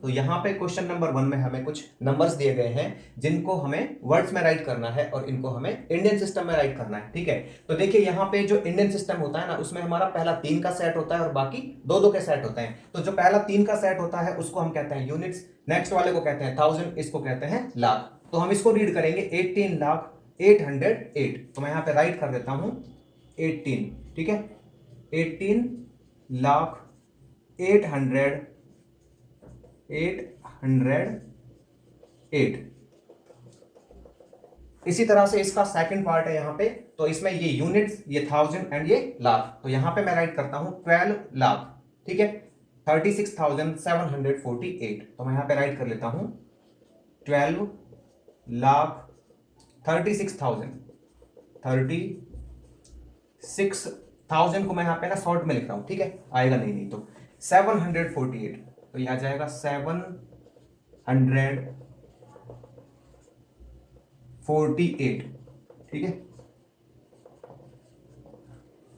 तो यहाँ पे क्वेश्चन नंबर 1 में हमें कुछ नंबर्स दिए गए हैं जिनको हमें वर्ड्स में राइट करना है और इनको हमें इंडियन सिस्टम में राइट करना है। ठीक है, तो देखिए यहाँ पे जो इंडियन सिस्टम होता है ना, उसमें हमारा पहला 3 का सेट होता है और बाकी 2-2 के सेट होते हैं। तो जो पहला 3 का सेट होता है उसको हम कहते हैं यूनिट्स, नेक्स्ट वाले को कहते हैं 1000, इसको कहते हैं लाख। तो हम इसको रीड करेंगे 18,08,8। तो मैं यहाँ पे राइट कर देता हूं 18। ठीक है, 18,08,808। इसी तरह से इसका सेकंड पार्ट है यहाँ पे, तो इसमें ये यूनिट्स, ये 1000 एंड ये लाख। तो यहाँ पे मैं राइट करता हूं 12 लाख। ठीक है, 36,748। तो मैं यहाँ पे राइट कर लेता हूं 12 लाख 36,000 को मैं यहाँ पे ना शॉर्ट में लिख रहा हूं। ठीक है, आएगा नहीं तो 748। तो ये आ जाएगा 748। ठीक है,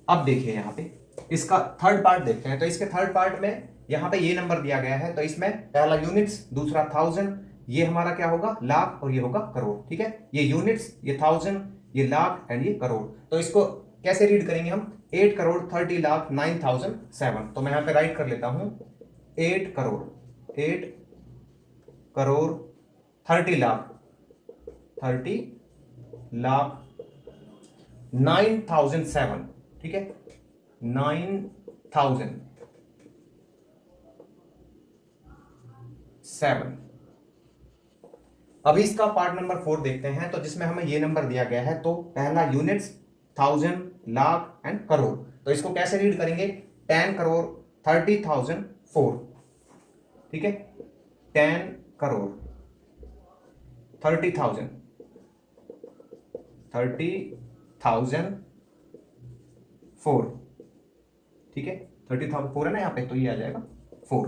अब देखिए यहाँ पे इसका थर्ड पार्ट देखते हैं। तो इसके थर्ड पार्ट में यहाँ पे ये नंबर दिया गया है, तो इसमें पहला यूनिट्स, दूसरा 1000, ये हमारा क्या होगा लाख और ये होगा करोड़। ठीक है, ये यूनिट्स, ये 1000, ये लाख एंड ये करोड़। तो इसको कैसे रीड करेंगे हम? 8,30,09,007। तो मैं यहाँ पे राइट कर लेता हूं 8 करोड़ 30 लाख 9,007। ठीक है, 9,007। अभी इसका पार्ट नंबर 4 देखते हैं, तो जिसमें हमें ये नंबर दिया गया है। तो पहला यूनिट्स, 1000, लाख एंड करोड़। तो इसको कैसे रीड करेंगे? 10 करोड़ 30,004। ठीक है, 10 करोड़ 30,004। ठीक है, 30,004 है ना यहाँ पे, तो ये आ जाएगा 4।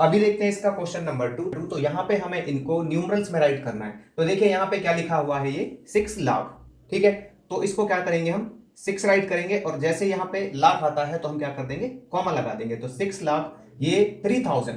अभी देखते हैं इसका क्वेश्चन नंबर 2। तो यहाँ पे हमें इनको न्यूमरल्स में राइट करना है। तो देखिए यहाँ पे क्या लिखा हुआ है, ये 6 लाख। ठीक है, तो इसको क्या करेंगे हम 6 राइट करेंगे और जैसे यहाँ पे लाख आता है तो हम क्या कर देंगे, कॉमा लगा देंगे। तो 6 लाख, ये 3000।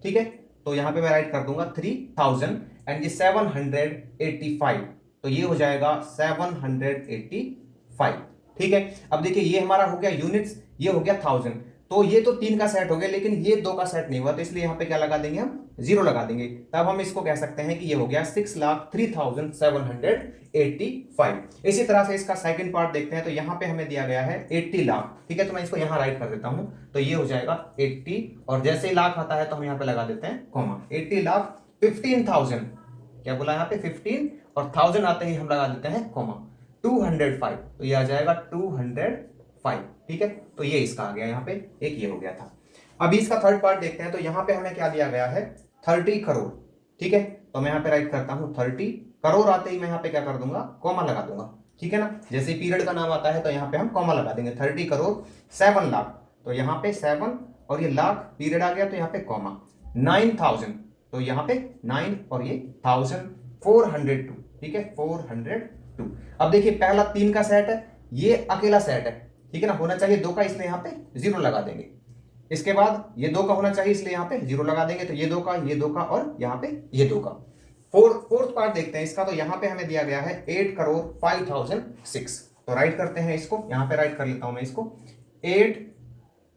ठीक है, तो यहाँ पे मैं राइट कर दूंगा 3000 एंड ये 785। तो ये हो जाएगा 785। ठीक है, अब देखिए ये हमारा हो गया यूनिट्स, ये हो गया 1000। तो ये तो 3 का सेट हो गया, लेकिन ये 2 का सेट नहीं हुआ, तो इसलिए यहाँ पे क्या लगा देंगे हम, 0 लगा देंगे। तब हम इसको कह सकते हैं कि ये हो गया 6,03,785। इसी तरह से इसका सेकंड पार्ट देखते हैं। तो यहाँ पे हमें दिया गया है 80 लाख। ठीक है, तो मैं इसको यहाँ राइट कर देता हूँ। तो ये हो जाएगा 80 और जैसे ही लाख आता है तो हम यहाँ पे लगा देते हैं कॉमा। 80 लाख 15,000, क्या बोला यहाँ पे 15, और 1000 आते ही हम लगा देते हैं कॉमा। 205, तो ये आ जाएगा 205। ठीक है, तो ये इसका आ गया यहाँ पे, एक ये हो गया था। अभी इसका थर्ड पार्ट देखते हैं। तो यहाँ पे हमें क्या दिया गया है, 30 करोड़। ठीक है, तो मैं यहाँ पे राइट करता हूँ 30 करोड़ आते ही मैं यहाँ पे क्या कर दूंगा, कॉमा लगा दूंगा। ठीक है ना, जैसे पीरियड का नाम आता है तो यहाँ पे हम कॉमा लगा देंगे। 30 करोड़ 7 लाख, तो यहाँ पे 7 और ये लाख पीरियड आ गया तो यहाँ पे कॉमा। 9,000, तो यहाँ पे 9 और ये 1,402। ठीक है, 402। अब देखिए पहला 3 का सेट है, ये अकेला सेट है। ठीक है ना, होना चाहिए 2 का, इसलिए यहाँ पे 0 लगा देंगे। इसके बाद ये 2 का होना चाहिए, इसलिए यहाँ पे 0 लगा देंगे। तो ये 2 का, ये 2 का और यहाँ पे ये 2 का। फोर्थ पार्ट देखते हैं इसका। तो यहाँ पे हमें दिया गया है 8 करोड़ 5,006। तो राइट करते हैं इसको, यहाँ पे राइट कर लेता हूं मैं इसको। 8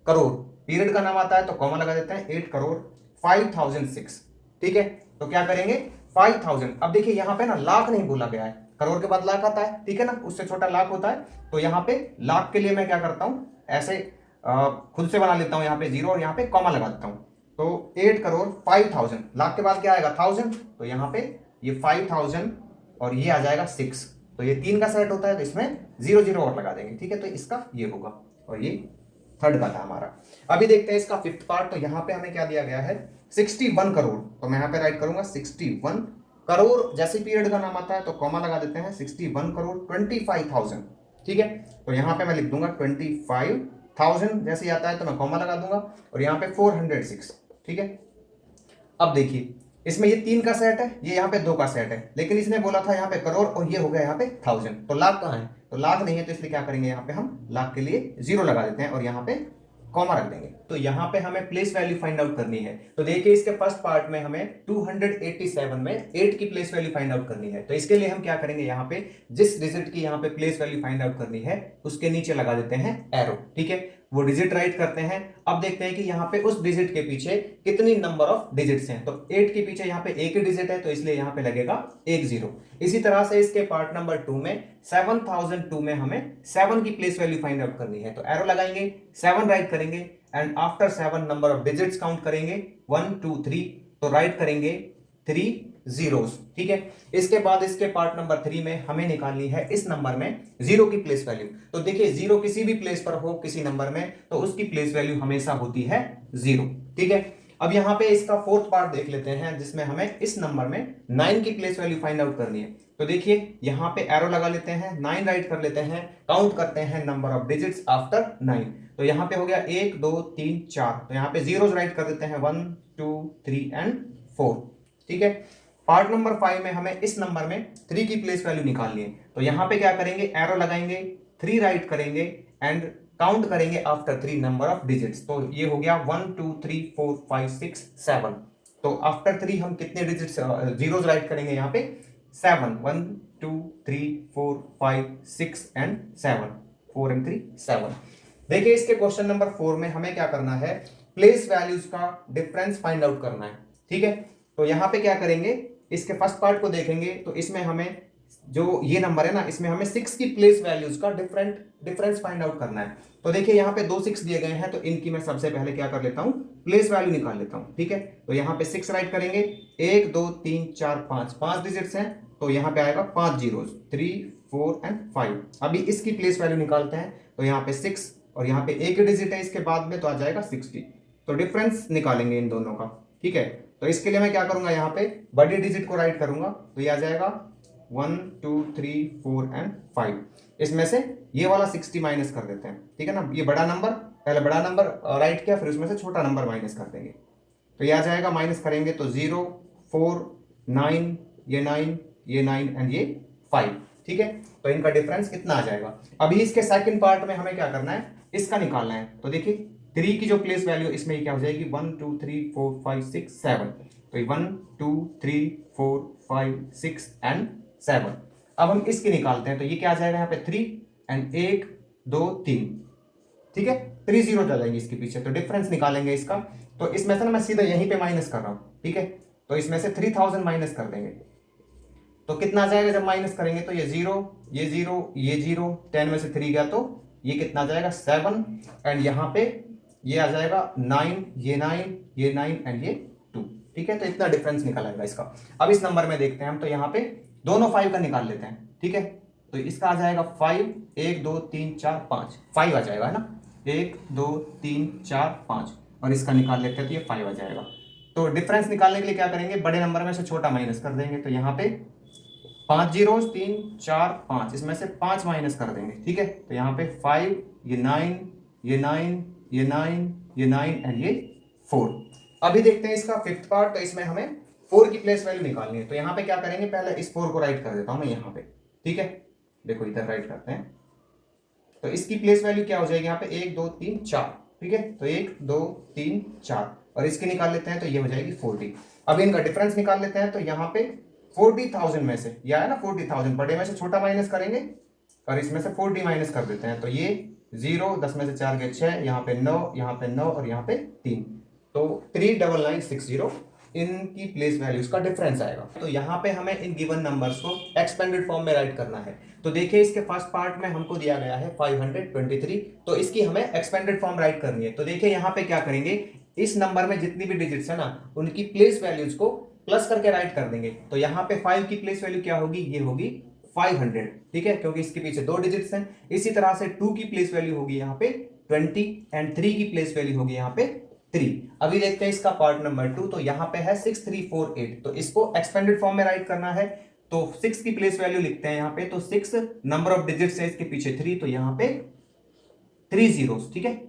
करोड़, पीरियड का नाम आता है तो कॉमा लगा देते हैं। 8 करोड़ 5,006। ठीक है, तो क्या करेंगे 5,000। अब देखिए यहाँ पे ना लाख नहीं बोला गया है, करोड़ के बाद लाख आता है। ठीक है ना, उससे छोटा लाख होता है। तो यहाँ पे लाख के लिए मैं क्या करता हूं, ऐसे खुद से बना लेता हूं, यहाँ पे 0 और यहाँ पे कॉमा लगा देता हूं। तो 8 करोड़ 5,000, लाख के बाद क्या आएगा 1000। तो यहाँ पे ये 5,000 और ये आ जाएगा 6। तो ये 3 का सेट होता है, तो इसमें 0 0 और लगा देंगे। ठीक है, तो इसका ये होगा और ये थर्ड का था हमारा। अभी देखते हैं इसका फिफ्थ पार्ट। तो यहाँ पे हमें क्या दिया गया है, 61 करोड़। तो मैं यहाँ पे राइट करूंगा 61 करोड़, जैसे पीरियड का नाम आता है तो कॉमा लगा देते हैं। 61 करोड़ 25,000। ठीक है, तो यहाँ पे मैं लिख दूंगा 25,000, जैसे ही आता है तो मैं कॉमा लगा दूंगा और यहाँ पे 406। ठीक है, अब देखिए इसमें ये 3 का सेट है, ये यहाँ पे 2 का सेट है, लेकिन इसने बोला था यहाँ पे करोड़ और ये हो गया यहाँ पे 1000। तो लाख कहाँ है, तो लाख नहीं है, तो इसलिए क्या करेंगे, यहाँ पे हम लाख के लिए 0 लगा देते हैं और यहाँ पे कॉमा रख देंगे। तो यहाँ पे हमें प्लेस वैल्यू फाइंड आउट करनी है। तो देखिए इसके फर्स्ट पार्ट में हमें 287 में 8 की प्लेस वैल्यू फाइंड आउट करनी है। तो इसके लिए हम क्या करेंगे, यहाँ पे जिस डिजिट की यहाँ पे प्लेस वैल्यू फाइंड आउट करनी है उसके नीचे लगा देते हैं एरो, ठीक है। वो डिजिट राइट करते हैं। अब देखते हैं कि यहाँ पे उस डिजिट के पीछे कितनी नंबर ऑफ डिजिट्स हैं। तो 8 के पीछे यहाँ पे एक ही डिजिट है, तो इसलिए यहाँ पे लगेगा 1 0। इसी तरह से इसके पार्ट नंबर 2 में 7002 में हमें 7 की प्लेस वैल्यू फाइंड आउट करनी है। तो एरो लगाएंगे, 7 राइट करेंगे and after 7 number of digits count करेंगे 1 2 3, तो राइट करेंगे 3 zeros, ठीक है। इसके बाद इसके पार्ट नंबर 3 में हमें निकालनी है इस नंबर में 0 की प्लेस वैल्यू। तो देखिए 0 किसी भी प्लेस पर हो किसी नंबर में तो उसकी प्लेस वैल्यू हमेशा होती है 0, ठीक है। अब यहां पे इसका फोर्थ पार्ट देख लेते हैं जिसमें हमें इस नंबर में 9 की प्लेस वैल्यू फाइंड आउट करनी है। तो देखिए यहां पे एरो लगा लेते हैं, 9 राइट कर लेते हैं, काउंट करते हैं नंबर ऑफ डिजिट्स आफ्टर 9। तो यहां पे हो गया 1 2 3 4, तो यहां पे जीरोस राइट कर देते हैं 1 2 3 एंड 4, ठीक है। पार्ट नंबर 5 में हमें इस नंबर में 3 की प्लेस वैल्यू निकालनी है। तो यहां पे क्या करेंगे, एरो लगाएंगे, 3 राइट करेंगे एंड काउंट करेंगे आफ्टर 3 नंबर ऑफ डिजिट्स। तो ये हो गया 1 2 3 4 5 6 7। तो आफ्टर 3 हम कितने डिजिट्स जीरोस राइट करेंगे, यहाँ पे 7, 1 2 3 4 5 6 एंड 7, 4 एंड 3 7। देखिए इसके क्वेश्चन नंबर 4 में हमें क्या करना है, प्लेस वैल्यूज का डिफरेंस फाइंड आउट करना है, ठीक है। तो यहां पे क्या करेंगे, इसके फर्स्ट पार्ट को देखेंगे तो इसमें हमें जो ये नंबर है ना, इसमें हमें 6 की प्लेस वैल्यूज का डिफरेंस फाइंड आउट करना है। तो देखिए यहाँ पे 2 6 दिए गए हैं, तो इनकी मैं सबसे पहले क्या कर लेता हूँ, प्लेस वैल्यू निकाल लेता हूँ, ठीक है। तो यहाँ पे 6 राइट करेंगे, 1 2 3 4 5 डिजिट्स हैं, तो यहाँ पे आएगा 5 जीरोस, 3 4 एंड 5। अभी इसकी प्लेस वैल्यू निकालते हैं, तो यहाँ पे 6 और यहाँ पे एक डिजिट है इसके बाद में, तो आ जाएगा 60। तो डिफरेंस निकालेंगे इन दोनों का, ठीक है। तो इसके लिए मैं क्या करूंगा, यहाँ पे बड़ी डिजिट को राइट करूंगा, तो ये आ जाएगा 1 2 3 4 एंड 5। इसमें से ये वाला 60 माइनस कर देते हैं, ठीक है ना। ये बड़ा नंबर, पहले बड़ा नंबर राइट किया, फिर उसमें से छोटा नंबर माइनस कर देंगे। तो ये आ जाएगा, माइनस करेंगे तो 0 4 9, ये 9, ये 9 एंड ये 5, ठीक है। तो इनका डिफरेंस कितना आ जाएगा। अभी इसके सेकंड पार्ट में हमें क्या करना है, इसका निकालना है। तो देखिए 3 की जो प्लेस वैल्यू इसमें क्या हो जाएगी, 1 2 3 4 5 6 7। तो 1 2 3 4 5 6 एंड 7। अब हम इसकी निकालते हैं, तो ये क्या आ जाएगा यहाँ पे 3 एंड 1 2 3, ठीक है। 3 जीरो डालेंगे इसके पीछे, तो डिफरेंस निकालेंगे इसका। तो इसमें से ना मैं सीधा यहीं पे माइनस कर रहा हूं, ठीक है। तो इसमें से 3000 माइनस कर देंगे, तो कितना आ जाएगा जब माइनस करेंगे, तो ये 0 ये 0 ये 0, 10 में से 3 गया तो ये कितना आ जाएगा 7 एंड यहाँ पे ये आ जाएगा 9, ये 9 ये 9 एंड ये 2, ठीक है। तो इतना डिफरेंस निकल आएगा इसका। अब इस नंबर में देखते हैं हम, तो यहाँ पे दोनों 5 का निकाल लेते हैं, ठीक है। तो इसका आ जाएगा 5, 1 2 3 4 5, 5 आ जाएगा, है ना। 1 2 3 4 5, और इसका निकाल लेते हैं तो ये 5 आ जाएगा। तो डिफरेंस निकालने के लिए क्या करेंगे, बड़े नंबर में से छोटा माइनस कर देंगे। तो यहाँ पे 5 जीरो 3 4 5, इसमें से 5 माइनस कर देंगे, ठीक है। तो यहाँ पे 5, ये 9 ये 9 ये 9 ये 9 एंड ये 4। अभी देखते हैं इसका फिफ्थ पार्ट। तो इसमें हमें 4 की प्लेस वैल्यू निकालनी है। तो यहाँ पे क्या करेंगे, पहले इस 4 को राइट कर देता हूं मैं यहाँ पे, ठीक है। देखो इधर राइट करते हैं, तो इसकी प्लेस वैल्यू क्या हो जाएगी यहाँ पे 1 2 3 4, ठीक है। तो 1 2 3 4, और इसकी निकाल लेते हैं तो ये हो जाएगी 40। अब इनका डिफरेंस निकाल लेते हैं। तो यहाँ पे 40,000 में से, यह है ना 40,000, बड़े में से छोटा माइनस करेंगे और इसमें से 40 माइनस कर देते हैं। तो ये 0, 10 में से 4 गए 6, यहाँ पे 9, यहाँ पे 9 और यहाँ पे 3, तो 39960 इनकी प्लेस वैल्यूज का डिफरेंस आएगा। तो यहाँ पे हमें इन गिवन नंबर्स को एक्सपेंडेड फॉर्म में राइट करना है। तो देखिए इसके फर्स्ट पार्ट में हमको दिया गया है 523, तो इसकी हमें एक्सपेंडेड फॉर्म राइट करनी है। तो देखिए यहाँ पे क्या करेंगे, इस नंबर में जितनी भी डिजिट्स है ना, उनकी प्लेस वैल्यूज को प्लस करके राइट कर देंगे। तो यहाँ पे 5 की प्लेस वैल्यू क्या होगी, ये होगी 500, ठीक है, क्योंकि इसके पीछे 2 डिजिट्स हैं। इसी तरह से 2 की प्लेस वैल्यू होगी यहाँ पे 20 एंड 3 की प्लेस वैल्यू होगी यहाँ पे 3। अभी देखते हैं इसका पार्ट नंबर 2। तो यहाँ पे है 6348, तो इसको एक्सपेंडेड फॉर्म में राइट करना है। तो 6 की प्लेस वैल्यू लिखते हैं यहाँ पे। तो 6 नंबर ऑफ डिजिट्स है, इसके पीछे 3, तो यहाँ पे 3 जीरोस, ठीक है।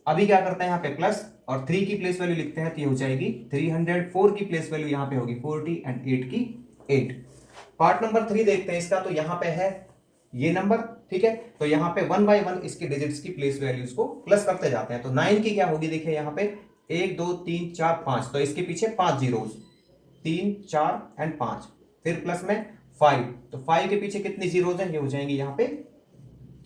अभी क्या करते हैं यहाँ पे प्लस, और 3 की प्लेस वैल्यू लिखते हैं तो ये हो जाएगी 300। 4 की प्लेस वैल्यू यहाँ पे होगी 40 एंड 8 की 8। पार्ट नंबर 3 देखते हैं इसका। तो यहाँ पे है ये नंबर ठीक है। तो यहाँ पे 1 बाय 1 इसके डिजिट्स की प्लेस वैल्यूज को प्लस करते जाते हैं। तो 9 की क्या होगी, देखिए यहाँ पे 1 2 3 4 5, तो इसके पीछे 5 जीरोज, 3 4 एंड 5, फिर प्लस में 5, तो 5 के पीछे कितनी जीरोज हैं, ये हो जाएंगी यहाँ पे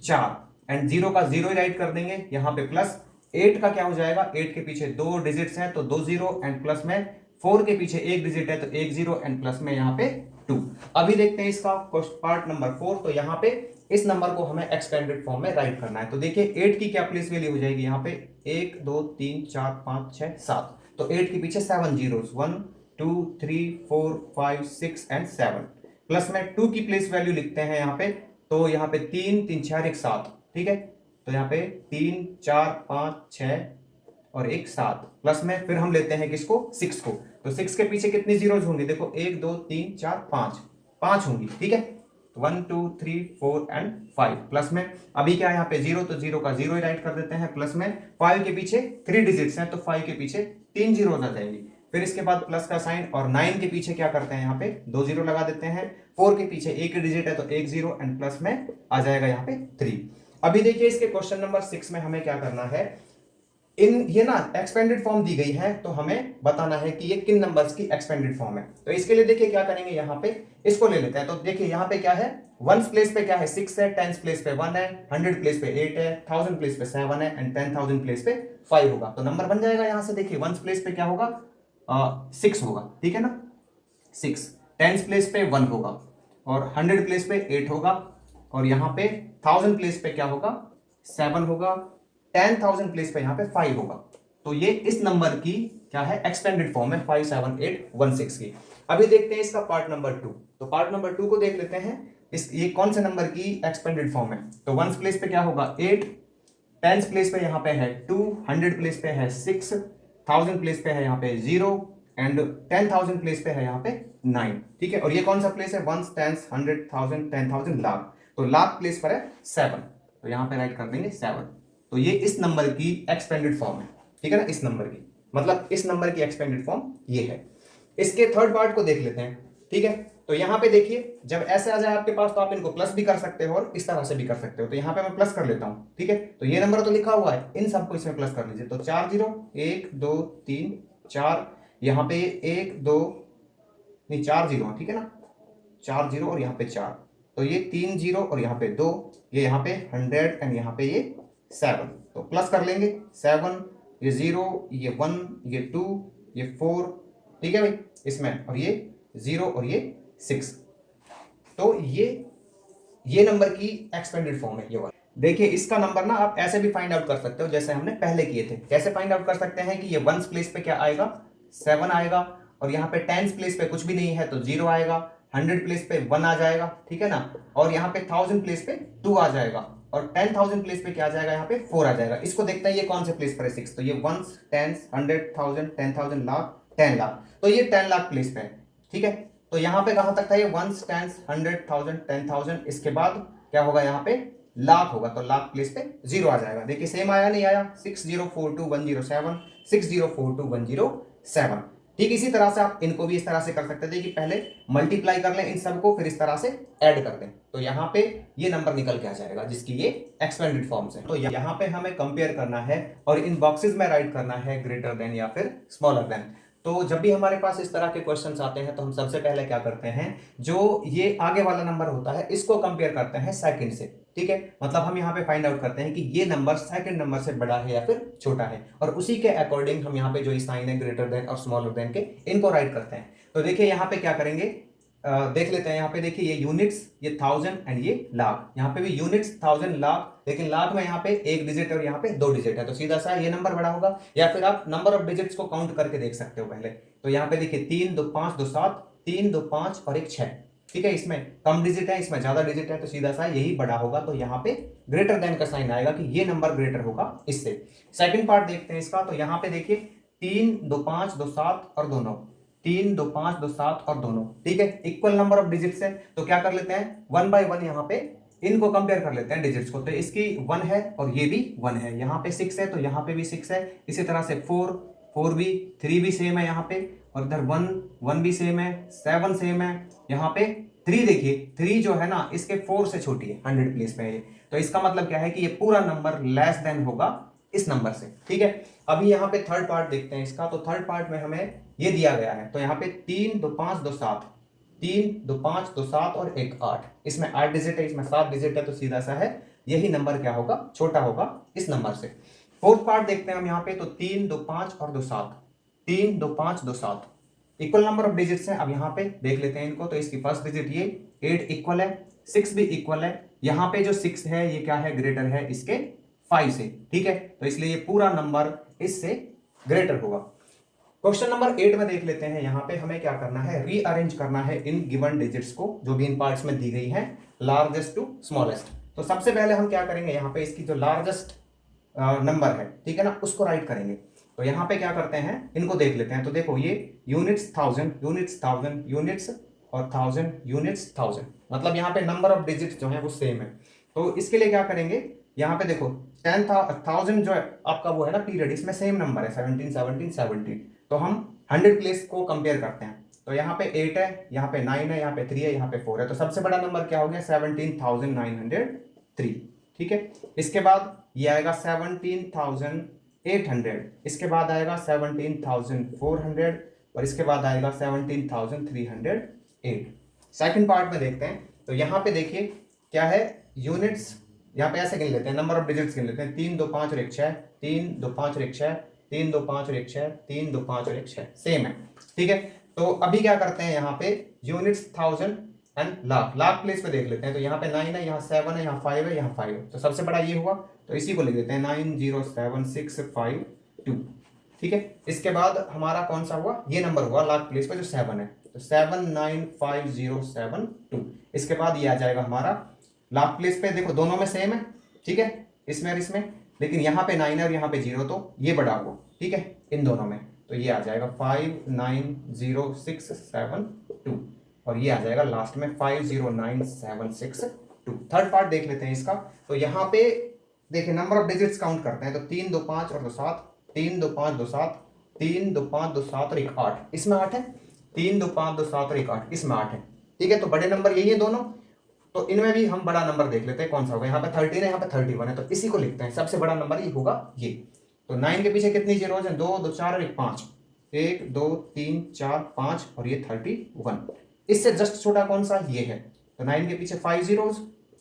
4, एंड जीरो का जीरो राइट कर देंगे यहाँ पे प्लस। 8 का क्या हो जाएगा, 8 के पीछे 2 डिजिट्स हैं तो 2 जीरो, एंड प्लस में 4 के पीछे 1 डिजिट है तो 1 जीरो, एंड प्लस में यहाँ पे 2। अभी देखते हैं इसका पार्ट नंबर 4। तो यहाँ पे इस नंबर को हमें एक्सपेंडेड फॉर्म में राइट करना है। तो देखिए 8 की क्या प्लेस वैल्यू हो जाएगी, यहाँ पे 1 2 3 4 5 6 7, तो 8 के पीछे 7 जीरोस, 1 2 3 4 5 6 एंड 7, प्लस में 2 की प्लेस वैल्यू लिखते हैं यहाँ पे, तो यहाँ पे 3 3 4 1 7, ठीक है। तो यहाँ पे 3 4 5 6 और 1 7, प्लस में फिर हम लेते हैं किसको, 6 को। तो 6 के पीछे कितनी जीरोज होंगी, देखो 1 2 3 4 5, 5 होंगी, ठीक है। 1 2 3 4 एंड 5, प्लस में अभी क्या है यहाँ पे जीरो, तो जीरो का जीरो ही राइट कर देते हैं, प्लस में 5 के पीछे 3 डिजिट्स हैं तो 5 के पीछे 3 जीरोज आ जाएंगी, फिर इसके बाद प्लस का साइन, और 9 के पीछे क्या करते हैं यहाँ पे 2 जीरो लगा देते हैं, 4 के पीछे 1 डिजिट है तो 1 जीरो, एंड प्लस में आ जाएगा यहाँ पे 3। अभी देखिए इसके क्वेश्चन नंबर 6 में हमें क्या करना है, इन ये ना एक्सपेंडेड फॉर्म दी गई है, तो हमें बताना है कि ये किन नंबर्स की एक्सपेंडेड फॉर्म है। तो इसके लिए देखिए क्या करेंगे, यहाँ पे इसको ले लेते हैं। तो देखिए यहाँ पे क्या है, 1 प्लेस पे क्या है 6 है, 10 प्लेस पे 1 है, 100 प्लेस पे 8 है, 1000 प्लेस पे 7 है, एंड 10,000 प्लेस पे 5 होगा। तो नंबर बन जाएगा यहाँ से, देखिए 1 प्लेस पे क्या होगा 6 होगा, ठीक है ना, 6, 10 प्लेस पे 1 होगा, और 100 प्लेस पे 8 होगा, और यहाँ पे 1000 प्लेस पे क्या होगा 7 होगा, 10,000 प्लेस पे यहाँ पे 5 होगा। तो ये इस नंबर की क्या है एक्सपेंडेड फॉर्म है 57816 की। अभी देखते हैं इसका पार्ट नंबर 2। तो पार्ट नंबर 2 को देख लेते हैं, इस ये कौन से नंबर की एक्सपेंडेड फॉर्म है। तो 1 प्लेस पे क्या होगा 8, 10 प्लेस पे यहाँ पे है 2, 100 प्लेस पे है 6, 1000 प्लेस पे है यहाँ पे 0, एंड 10,000 प्लेस पे है यहाँ पे 9, ठीक है। और ये कौन सा प्लेस है, 1 10 100 1000 10,000 लाख, तो लाख प्लेस पर है 7, तो यहाँ पे राइट कर देंगे 7। तो ये इस नंबर की एक्सपेंडेड फॉर्म है, ठीक है ना, इस नंबर की, मतलब इस नंबर की एक्सपेंडेड फॉर्म ये है। इसके थर्ड पार्ट को देख लेते हैं, ठीक है। तो यहाँ पे देखिए जब ऐसे आ जाए आपके पास तो आप इनको प्लस भी कर सकते हो और इस तरह से भी कर सकते हो। तो यहाँ पे मैं प्लस कर लेता हूँ, ठीक है। तो ये नंबर तो लिखा हुआ है, इन सबको इसमें प्लस कर लीजिए। तो 4 जीरो, 1 2 3 4, यहाँ पे 1 2 नहीं 4 जीरो, ठीक है ना, 4 जीरो और यहाँ पे 4, तो ये 3 जीरो और यहाँ पे 2, ये यहाँ पे 100 एंड यहाँ पे ये 7, तो प्लस कर लेंगे 7, ये 0, ये 1, ये 2, ये 4, ठीक है भाई इसमें, और ये 0 और ये 6। तो ये नंबर की एक्सपेंडेड फॉर्म है ये वाला। देखिए इसका नंबर ना आप ऐसे भी फाइंड आउट कर सकते हो जैसे हमने पहले किए थे। कैसे फाइंड आउट कर सकते हैं कि ये 1 प्लेस पे क्या आएगा 7 आएगा, और यहाँ पे 10 प्लेस पे कुछ भी नहीं है तो 0 आएगा, 100 प्लेस पे 1 आ जाएगा, ठीक है ना, और यहाँ पे 1000 प्लेस पे 2 आ जाएगा, और 10,000 प्लेस पे क्या आ जाएगा यहाँ पे 4 आ जाएगा। इसको देखते हैं ये कौन से प्लेस पर है 6, तो ये 1 10 100 1000 10,000 लाख 10 लाख, तो ये 10 लाख प्लेस पे है, ठीक है। तो यहाँ पे कहां तक था ये 1 10 100 1000 10,000, इसके बाद क्या होगा यहाँ पे लाख होगा, तो लाख प्लेस पे 0 आ जाएगा। देखिए सेम आया नहीं आया, 6042107 6042107। ठीक इसी तरह से आप इनको भी इस तरह से कर सकते थे कि पहले मल्टीप्लाई कर लें इन सबको, फिर इस तरह से ऐड कर दें, तो यहाँ पे ये नंबर निकल के आ जाएगा जिसकी ये एक्सपेंडेड फॉर्म्स है। तो यहाँ पे हमें कंपेयर करना है और इन बॉक्सेस में राइट करना है ग्रेटर देन या फिर स्मॉलर देन। तो जब भी हमारे पास इस तरह के क्वेश्चंस आते हैं तो हम सबसे पहले क्या करते हैं, जो ये आगे वाला नंबर होता है इसको कंपेयर करते हैं सेकंड से, ठीक है। मतलब हम यहाँ पे फाइंड आउट करते हैं कि ये नंबर सेकंड नंबर से बड़ा है या फिर छोटा है, और उसी के अकॉर्डिंग हम यहाँ पे जो साइन है ग्रेटर देन और स्मॉलर देन के इनको राइट करते हैं। तो देखिए यहाँ पे क्या करेंगे, देख लेते हैं। यहाँ पे देखिए ये यूनिट्स, ये 1000 एंड ये लाख, यहाँ पे भी यूनिट्स 1000 लाख, लेकिन लाख में यहाँ पे एक डिजिट और यहाँ पे 2 डिजिट है, तो सीधा सा ये नंबर बड़ा होगा। या फिर आप नंबर ऑफ डिजिट्स को काउंट करके देख सकते हो पहले। तो यहाँ पे देखिए 3 2 5 2 7, 3 2 5 और 1 6, ठीक है। इसमें कम डिजिट है, इसमें ज्यादा डिजिट है, तो सीधा सा यही बड़ा होगा। तो यहाँ पे ग्रेटर देन का साइन आएगा कि ये नंबर ग्रेटर होगा इससे। सेकंड पार्ट देखते हैं इसका। तो यहाँ पे देखिए 3 2 5 2 7 और 2 9, 3 2 5 2 7 और 2 9, ठीक है। इक्वल नंबर ऑफ डिजिट्स है, तो क्या कर लेते हैं 1 बाय 1 यहाँ पे इनको कंपेयर कर लेते हैं डिजिट्स को। तो इसकी 1 है और ये भी 1 है, यहाँ पे 6 है तो यहाँ पे भी 6 है। इसी तरह से 4 4 भी, 3 भी सेम है यहाँ पे, और इधर 1 1 भी सेम है, 7 सेम है, यहाँ पे 3 देखिए, 3 जो है ना इसके 4 से छोटी है, 100 प्लेस पे है ये, तो इसका मतलब क्या है कि ये पूरा नंबर लेस देन होगा इस नंबर से, ठीक है। अभी यहाँ पे थर्ड पार्ट देखते हैं इसका। तो थर्ड पार्ट में हमें ये दिया गया है, तो यहाँ पे 3 2 5 2 7, 3 2 5 2 7 और 1 8, इसमें 8 डिजिट है, इसमें 7 डिजिट है, तो सीधा सा है यही नंबर क्या होगा, छोटा होगा इस नंबर से। फोर्थ पार्ट देखते हैं हम यहाँ पे, तो 3 2 5 और 2 7, 3 2 5 2 7 इक्वल नंबर ऑफ डिजिट्स हैं। अब यहाँ पे देख लेते हैं इनको, तो इसकी फर्स्ट डिजिट ये 8 इक्वल है, 6 भी इक्वल है, यहाँ पे जो 6 है ये क्या है, ग्रेटर है इसके 5 से, ठीक है, तो इसलिए ये पूरा नंबर इससे ग्रेटर होगा। क्वेश्चन नंबर 8 में देख लेते हैं, यहाँ पे हमें क्या करना है, रीअरेंज करना है इन गिवन डिजिट्स को जो भी इन पार्ट्स में दी गई है, लार्जेस्ट टू स्मॉलेस्ट। तो सबसे पहले हम क्या करेंगे, यहाँ पे इसकी जो लार्जेस्ट नंबर है, ठीक है ना, उसको राइट करेंगे। तो यहाँ पे क्या करते हैं, इनको देख लेते हैं। तो देखो ये यूनिट्स 1000, यूनिट्स 1000, यूनिट्स और 1000, यूनिट्स 1000, मतलब यहाँ पे नंबर ऑफ डिजिट्स जो है वो सेम है। तो इसके लिए क्या करेंगे, यहाँ पे देखो 10,000 जो है आपका वो है ना पीरियड, इसमें सेम नंबर है 17 17 17, तो हम 100 प्लेस को कंपेयर करते हैं। तो यहाँ पे 8 है, यहाँ पे 9 है, यहाँ पे 3 है, यहाँ पे 4 है, तो सबसे बड़ा नंबर क्या हो गया, 17,903, ठीक है। इसके बाद ये आएगा 17,800, इसके बाद आएगा 17,400 और इसके बाद आएगा 17,308। सेकंड पार्ट में देखते हैं, तो यहाँ पे देखिए क्या है, यूनिट्स यहाँ पे ऐसे गिन लेते हैं, नंबर ऑफ डिजिट्स गिन लेते हैं, 3 2 5 और 1 6, 3 2 5 और 1 6, 3 2 5 और 1 6, 3 2 5 और 1 6, सेम है, ठीक है। तो अभी क्या करते हैं, यहाँ पे units 1000 and lakh, lakh place पे देख लेते हैं। तो यहाँ पे 9 है, यहाँ 7 है, यहाँ 5 है, यहाँ 5 है, तो सबसे बड़ा ये हुआ, तो इसी को लिख देते हैं 907652, ठीक है। इसके बाद हमारा कौन सा हुआ, ये नंबर हुआ लाख प्लेस पे जो 7 है, तो 795072। इसके बाद ये आ जाएगा हमारा लाख प्लेस पे, देखो दोनों में सेम है, ठीक है, इसमें और इसमें, लेकिन यहाँ पे 9 है और यहाँ पे 0, तो ये बड़ा हुआ, ठीक है, इन दोनों में, तो ये आ जाएगा 590672 और ये आ जाएगा लास्ट में 509762। थर्ड पार्ट देख लेते हैं इसका। तो यहाँ पे देखिए नंबर ऑफ डिजिट्स काउंट करते हैं, तो 3 2 5 और 2 7, 3 2 5 2 7, 3 2 5 2 7 और 1 8, इसमें 8 है, 3 2 5 2 7 और 1 8, इसमें 8 है, ठीक है। तो बड़े नंबर यही है दोनों, तो इनमें भी हम बड़ा नंबर देख लेते हैं कौन सा होगा, यहाँ पे 13 है, यहाँ पे 31 है, तो इसी को लिखते हैं, सबसे बड़ा नंबर ये होगा ये। तो 9 के पीछे कितनी जीरोज हैं, 2 2 4 और 1 5, 1 2 3 4 5 और ये 31, इससे जस्ट छोटा कौन सा, ये है, तो 9 के पीछे 5 जीरोज,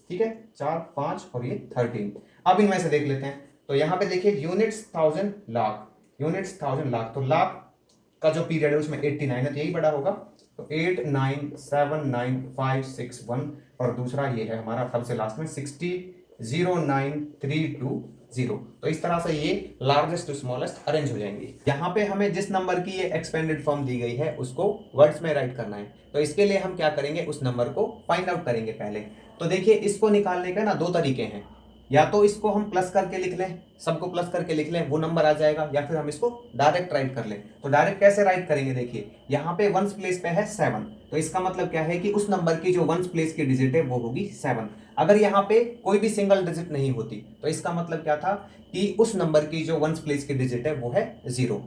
ठीक है, 4 5 और ये 13। अब इनमें से देख लेते हैं, तो यहाँ पे देखिए यूनिट्स 1000 लाख, यूनिट्स 1000 लाख, तो लाख का जो पीरियड है उसमें 89 है, तो यही बड़ा होगा, तो 8979561 और दूसरा ये है हमारा सबसे लास्ट में 6009320। तो इस तरह से ये लार्जेस्ट टू स्मॉलेस्ट अरेंज हो जाएंगी। यहाँ पे हमें जिस नंबर की ये एक्सपेंडेड फॉर्म दी गई है उसको वर्ड्स में राइट करना है। तो इसके लिए हम क्या करेंगे, उस नंबर को फाइंड आउट करेंगे पहले। तो देखिए इसको निकालने के ना दो तरीके हैं, या तो इसको हम प्लस करके लिख लें, सबको प्लस करके लिख लें, वो नंबर आ जाएगा, या फिर हम इसको डायरेक्ट राइट कर लें। तो डायरेक्ट कैसे राइट करेंगे, देखिए यहाँ पे वंस प्लेस पे है 7, तो इसका मतलब क्या है कि उस नंबर की जो वंस प्लेस की डिजिट है वो होगी 7। अगर यहाँ पे कोई भी सिंगल डिजिट नहीं होती तो इसका मतलब क्या था कि उस नंबर की जो वंस प्लेस की डिजिट है वो है 0।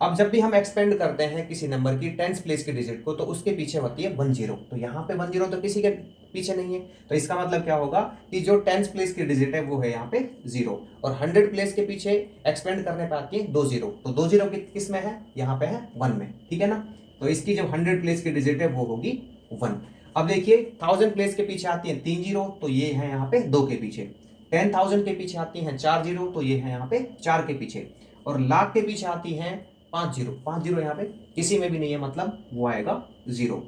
अब जब भी हम एक्सपेंड करते हैं किसी नंबर की टेंस प्लेस की डिजिट को, तो उसके पीछे होती है 10, तो यहाँ पे 10 तो किसी के पीछे नहीं है, तो इसका मतलब क्या होगा कि जो टेंस प्लेस की डिजिट है वो है यहाँ पे 0, और 100 प्लेस के पीछे एक्सपेंड करने पे आती है 2 0, तो 2 0 किस में है, यहाँ पे है 1 में, ठीक है ना। तो इसकी जो 100 प्लेस की डिजिट है वो होगी 1। अब देखिए 1000 प्लेस के पीछे आती है 3 0, तो ये है यहाँ पे 2 के पीछे। 10,000 के पीछे आती हैं 4 0, तो ये है यहाँ पे 4 के पीछे। और लाख के पीछे आती हैं 5 0, 5 0 यहाँ पे किसी में भी नहीं है, मतलब वो आएगा 0।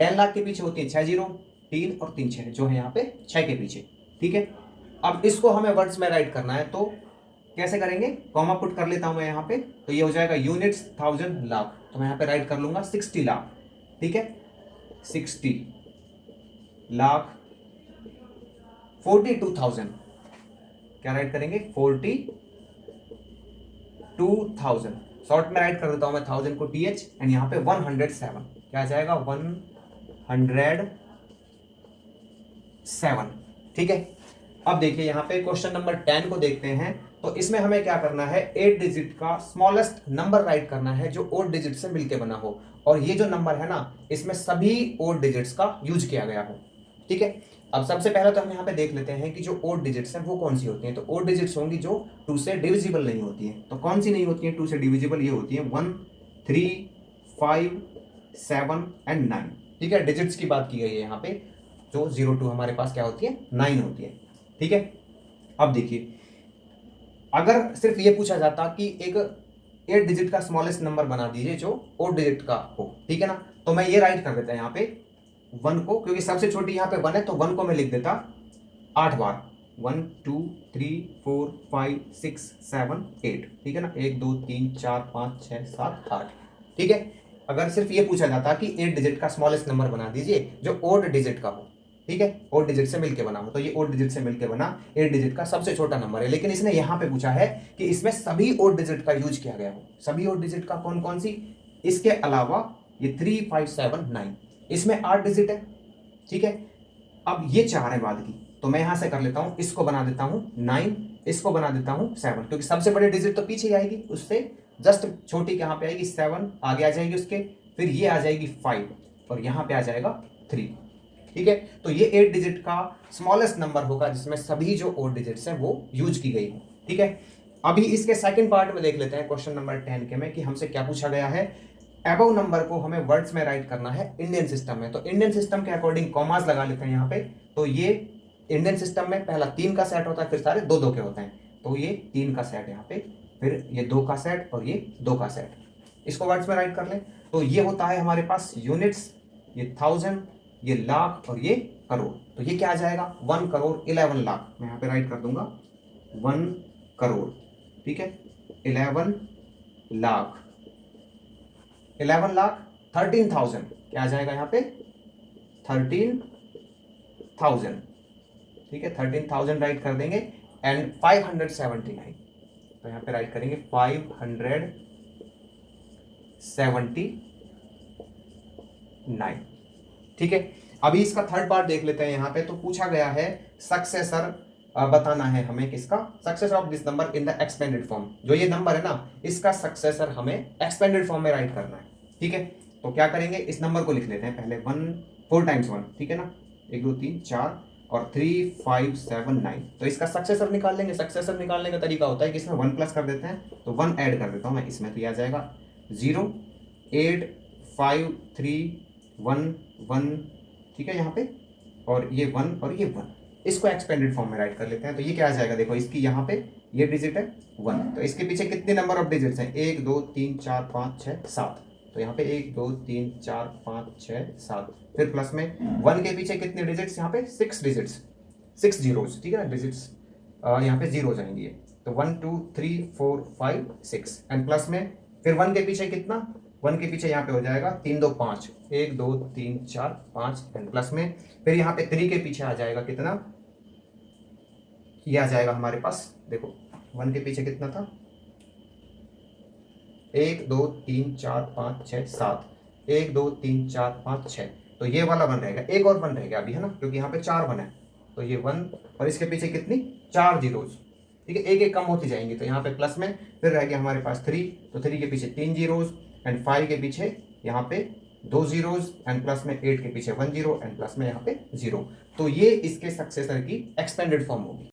10 लाख के पीछे होती है 6 0, 3 और 3 6, जो है यहाँ पे 6 के पीछे, ठीक है। अब इसको हमें वर्ड्स में राइट करना है, तो कैसे करेंगे, कॉमा पुट कर लेता हूं मैं यहाँ पे, तो ये हो जाएगा यूनिट्स 1000 लाख, तो मैं यहाँ पे राइट कर लूंगा 60 लाख, ठीक है, 60 लाख। 42,000 क्या राइट करेंगे, 42,000, शॉर्ट में राइट कर देता हूं मैं 1000 को TH, एंड यहाँ पे 107, क्या आ जाएगा 107, ठीक है। अब देखिए यहाँ पे क्वेश्चन नंबर 10 को देखते हैं। तो इसमें हमें क्या करना है, 8 डिजिट का स्मॉलेस्ट नंबर राइट करना है जो ओड डिजिट से मिलके बना हो, और ये जो नंबर है ना, इसमें सभी ओड डिजिट्स का यूज किया गया हो। ठीक है, अब सबसे पहले तो हम यहाँ पे देख लेते हैं कि जो ओड डिजिट्स हैं वो कौन सी होती हैं। तो ओड डिजिट्स होंगी जो 2 से डिविजिबल नहीं होती हैं। तो कौन सी नहीं होती हैं 2 से डिविजिबल? ये होती हैं 1, 3, 5, 7 एंड 9। ठीक है, डिजिट्स की बात की गई है यहाँ पे। जो 0 2 हमारे पास क्या होती है? 9 होती है। ठीक है, अब देखिए, अगर सिर्फ ये पूछा जाता कि एक 8 डिजिट का स्मॉलेस्ट नंबर बना दीजिए जो ओड डिजिट का हो, ठीक है ना, तो मैं ये राइट कर देता यहाँ पे 1 को, क्योंकि सबसे छोटी यहाँ पे 1 है, तो 1 को मैं लिख देता 8 बार। 1 2 3 4 5 6 7 8। ठीक है ना, 1 2 3 4 5 6 7 8। ठीक है, अगर सिर्फ ये पूछा जाता कि 8 डिजिट का स्मॉलेस्ट नंबर बना दीजिए जो ओड डिजिट का हो, ठीक है, ओड डिजिट से मिलके बना हो, तो ये ओड डिजिट से मिलके बना 8 डिजिट का सबसे छोटा नंबर है। लेकिन इसने यहां पे पूछा है कि इसमें सभी ओड डिजिट का यूज किया गया हो। सभी ओड डिजिट का कौन कौन सी? इसके अलावा ये 3 5 7 9, इसमें 8 डिजिट है। ठीक है, अब ये 4 है बाद की, तो मैं यहां से कर लेता हूं, इसको बना देता हूं 9, इसको बना देता हूं 7, क्योंकि सबसे बड़ी डिजिट तो पीछे ही आएगी, उससे जस्ट छोटी कहां पे आएगी? 7 आगे आ जाएगी उसके, फिर ये आ जाएगी 5 और यहां पे आ जाएगा 3। ठीक है, तो ये 8 डिजिट का स्मॉलेस्ट नंबर होगा जिसमें सभी जो ओड डिजिट्स हैं वो यूज की गई हो। ठीक है, अभी इसके सेकंड पार्ट में देख लेते हैं क्वेश्चन नंबर 10 के में कि हमसे क्या पूछा गया है। अबव नंबर को हमें वर्ड्स में राइट करना है इंडियन सिस्टम में। तो इंडियन सिस्टम के अकॉर्डिंग कॉमास लगा लेते हैं यहाँ पे। तो ये इंडियन सिस्टम में पहला 3 का सेट होता है, फिर सारे 2 2 के होते हैं। तो ये 3 का सेट यहाँ पे, फिर ये 2 का सेट और ये 2 का सेट, इसको वर्ड्स में राइट कर लें। तो ये होता है हमारे पास यूनिट्स, ये 1000, ये लाख और ये करोड़। तो ये क्या आ जाएगा? 1 करोड़ 11 लाख। मैं यहाँ पे राइट कर दूंगा 1 करोड़। ठीक है, 11 लाख, 11 लाख 13,000 क्या आ जाएगा यहाँ पे? 13,000। ठीक है, 13,000 राइट कर देंगे एंड 579, तो यहाँ पे राइट करेंगे 579। ठीक है, अभी इसका थर्ड पार्ट देख लेते हैं। यहाँ पे तो पूछा गया है सक्सेसर बताना है हमें किसका? Successor of this number in the expanded form. जो ये नंबर है ना, इसका सक्सेसर हमें एक्सपेंडेड फॉर्म में राइट करना है। ठीक है, तो क्या करेंगे, इस नंबर को लिख लेते हैं पहले 1 4 टाइम्स 1। ठीक है ना, 1 2 3 4 और 3 5 7 9। तो इसका सक्सेसर निकाल लेंगे। सक्सेसर निकालने का तरीका होता है कि इसमें 1 प्लस कर देते हैं, तो 1 ऐड कर देता हूं मैं इसमें, तो ये आ जाएगा 0 8 5 3 1 1। ठीक है, यहाँ पे और ये 1 और ये 1, इसको एक्सपेंडेड फॉर्म में राइट कर लेते हैं। तो ये क्या आ जाएगा? देखो, इसकी यहाँ पे ये डिजिट है 1, तो इसके पीछे कितने नंबर ऑफ डिजिट्स हैं? 1 2 3 4 5 6 7। तो यहाँ पे 1 2 3 4 5 6 7, फिर प्लस में 1 के पीछे कितने डिजिट्स? यहाँ पे 6 डिजिट्स, 6 जीरोज। ठीक है ना, डिजिट्स यहाँ पे जीरो जाएंगे। तो 1 2 3 4 5 6 एंड प्लस में फिर 1 के पीछे कितना? 1 के पीछे यहाँ पे हो जाएगा 3 2 5, 1 2 3 4 5 एंड प्लस में फिर यहाँ पे 3 के पीछे आ जाएगा कितना? ये आ जाएगा हमारे पास, देखो 1 के पीछे कितना था? 1 2 3 4 5 6 7, 1 2 3 4 5 6। तो ये वाला 1 रहेगा, एक और 1 रहेगा अभी, है ना, क्योंकि यहाँ पे 4 1 है। तो ये 1 और इसके पीछे कितनी? 4 जीरोज। ठीक है, एक एक कम होती जाएंगी। तो यहाँ पे प्लस में फिर रह गया हमारे पास 3, तो 3 के पीछे 3 जीरोज एंड 5 के पीछे यहाँ पे 2 जीरोज एंड प्लस में 8 के पीछे 1 जीरो एंड प्लस में यहाँ पे 0। तो ये इसके सक्सेसर की एक्सपेंडेड फॉर्म होगी।